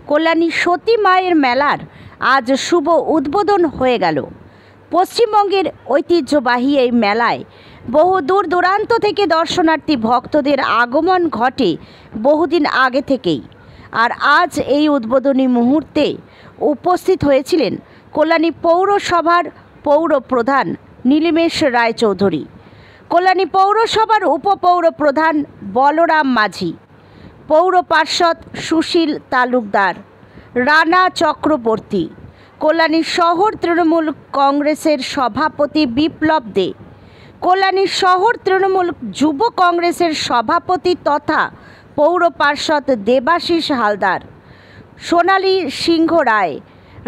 কল্যাণী সতী মায়ের মেলার আজ শুভ উদ্বোধন হয়ে গেল। পশ্চিমবঙ্গের ঐতিহ্যবাহী এই মেলায় বহু দূর দূরান্ত থেকে দর্শনার্থী ভক্তদের আগমন ঘটে বহুদিন আগে থেকেই। আর আজ এই উদ্বোধনী মুহূর্তে উপস্থিত হয়েছিলেন কল্যাণী পৌরসভার পৌর প্রধান নীলিমেশ রায়চৌধুরী, কল্যাণী পৌরসভার উপপৌর প্রধান বলরাম মাঝি, পৌর পার্ষদ সুশীল তালুকদার, রানা চক্রবর্তী, কল্যাণী শহর তৃণমূল কংগ্রেসের সভাপতি বিপ্লব দে, কল্যাণী শহর তৃণমূল যুব কংগ্রেসের সভাপতি তথা পৌর পার্ষদ দেবাশিস হালদার, সোনালী সিংহ রায়,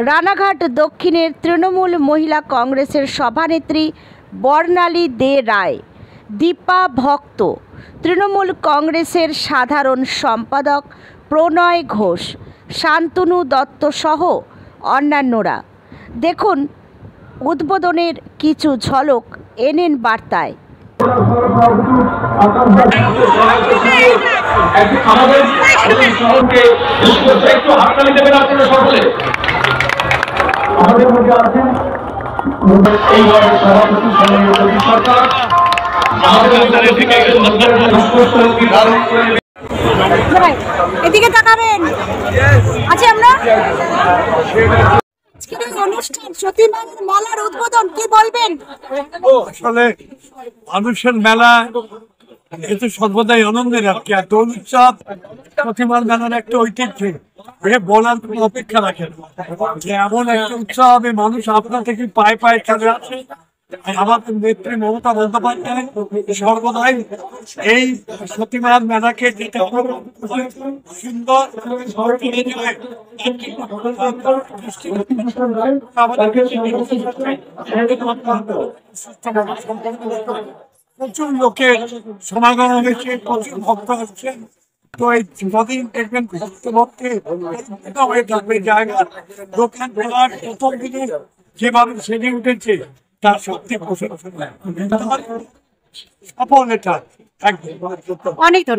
রানাঘাট দক্ষিণের তৃণমূল মহিলা কংগ্রেসের সভানেত্রী বর্ণালী দে রায়, দীপা ভক্ত, তৃণমূল কংগ্রেসের সাধারণ সম্পাদক প্রণয় ঘোষ, শান্তনু দত্ত সহ অন্যান্যরা। দেখুন উদ্বোধনের কিছু ঝলক এনএন বার্তায়। এদিকে তাকাবেন। আচ্ছা, আমরা অনুষ্ঠান সতী মায়ের মেলার উদ্বোধন কি বলবেন? আসলে মানুষের মেলা এতে সর্বদাই আনন্দের আর কি। আর দোল উৎসব সতীমার মেলার একটা ঐতিহ্য, বলার কোনো অপেক্ষা রাখে না যে এমন একটা উৎসব মানুষ আপনা থেকে পায়ে পায়ে চলে আসে। আমাদের নেত্রী মমতা বন্দ্যোপাধ্যায় সর্বদাই এই সতীমার মেলাকে যেটা সুন্দর প্রচুর লোকের সমাগম হয়েছে, প্রচুর ভক্ত আসছে। তো এই যতদিন দেখবেন ভক্ত হয়ে থাকবে জায়গা, দোকান পাট প্রথম দিনে যেভাবে সেজে উঠেছে তার সত্যি প্রশংসা সফল এটা একদম। অনেক ধন্যবাদ।